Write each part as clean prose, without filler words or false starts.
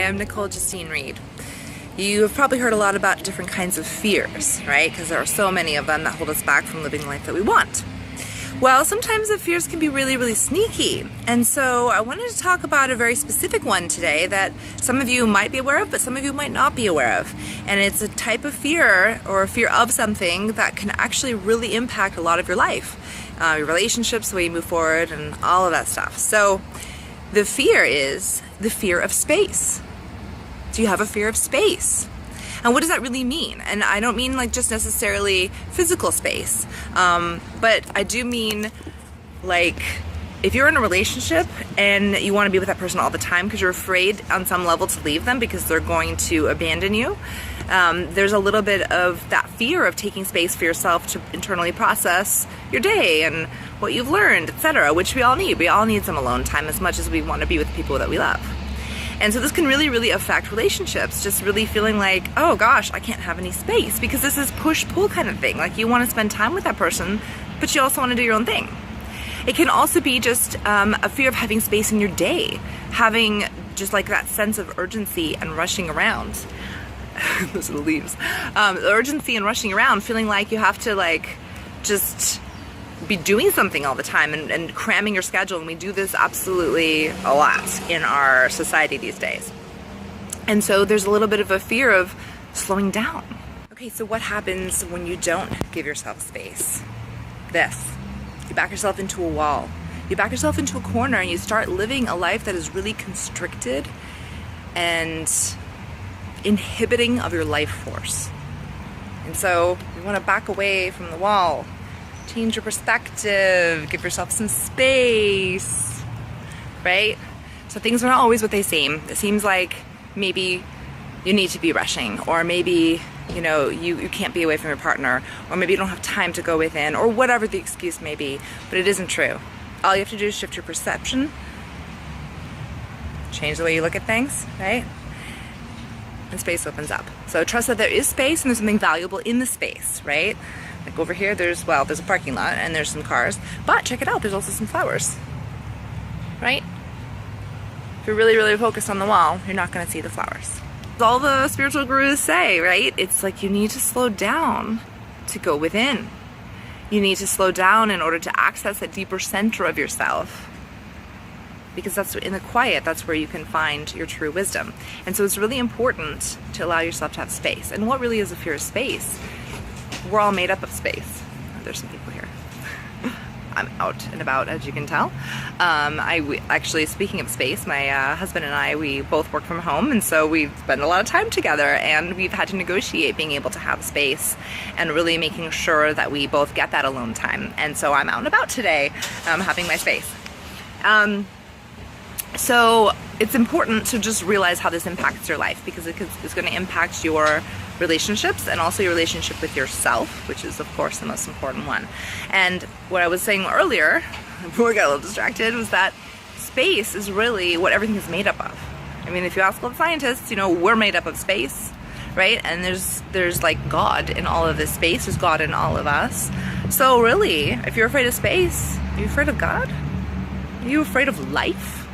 I'm Nicole Justine Reed. You have probably heard a lot about different kinds of fears, right? Because there are so many of them that hold us back from living the life that we want. Well, sometimes the fears can be really sneaky. And so I wanted to talk about a very specific one today that some of you might be aware of, but some of you might not be aware of. And it's a type of fear or a fear of something that can actually really impact a lot of your life, your relationships, the way you move forward, and all of that stuff. So the fear is the fear of space. Do you have a fear of space? And what does that really mean? And I don't mean like just necessarily physical space, but I do mean like if you're in a relationship and you want to be with that person all the time because you're afraid on some level to leave them because they're going to abandon you, there's a little bit of that fear of taking space for yourself to internally process your day and what you've learned, etc., which we all need. We all need some alone time as much as we want to be with people that we love. And so this can really affect relationships, just really feeling like, oh gosh, I can't have any space, because this is push-pull kind of thing. Like you want to spend time with that person, but you also want to do your own thing. It can also be just a fear of having space in your day, having just like that sense of urgency and rushing around. Those are the leaves. Urgency and rushing around, feeling like you have to like just be doing something all the time and cramming your schedule, and we do this absolutely a lot in our society these days. And so there's a little bit of a fear of slowing down. Okay, so what happens when you don't give yourself space? This. You back yourself into a wall. You back yourself into a corner and you start living a life that is really constricted and inhibiting of your life force. And so you want to back away from the wall. Change your perspective, give yourself some space, right? So things are not always what they seem. It seems like maybe you need to be rushing, or maybe you can't be away from your partner, or maybe you don't have time to go within, or whatever the excuse may be, but it isn't true. All you have to do is shift your perception, change the way you look at things, right? And space opens up. So trust that there is space and there's something valuable in the space, right? Like over here, there's a parking lot and there's some cars, but check it out, there's also some flowers, right? If you're really focused on the wall, you're not gonna see the flowers. All the spiritual gurus say, right? It's like you need to slow down to go within. You need to slow down in order to access a deeper center of yourself, because that's in the quiet, that's where you can find your true wisdom. And so it's really important to allow yourself to have space. And what really is a fear of space? We're all made up of space. There's some people here. I'm out and about, as you can tell. Actually, speaking of space, my husband and I, we both work from home, and so we spend a lot of time together, and we've had to negotiate being able to have space and really making sure that we both get that alone time. And so I'm out and about today, having my space. So it's important to just realize how this impacts your life, because it's going to impact your relationships and also your relationship with yourself, which is of course the most important one. And what I was saying earlier, before I got a little distracted, was that space is really what everything is made up of. I mean, if you ask all the scientists, we're made up of space, right? And there's like God in all of this space, there's God in all of us. So really, if you're afraid of space, are you afraid of God? Are you afraid of life?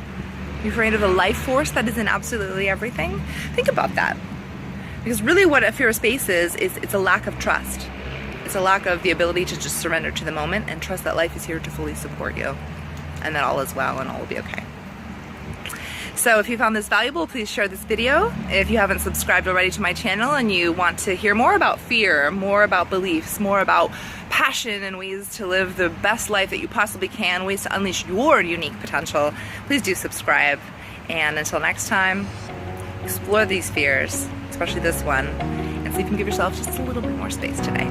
Are you afraid of a life force that is in absolutely everything? Think about that. Because really what a fear of space is it's a lack of trust. It's a lack of the ability to just surrender to the moment and trust that life is here to fully support you, and that all is well and all will be okay. So if you found this valuable, please share this video. If you haven't subscribed already to my channel and you want to hear more about fear, more about beliefs, more about passion and ways to live the best life that you possibly can, ways to unleash your unique potential, please do subscribe. And until next time, explore these fears, especially this one, and see if you can give yourself just a little bit more space today.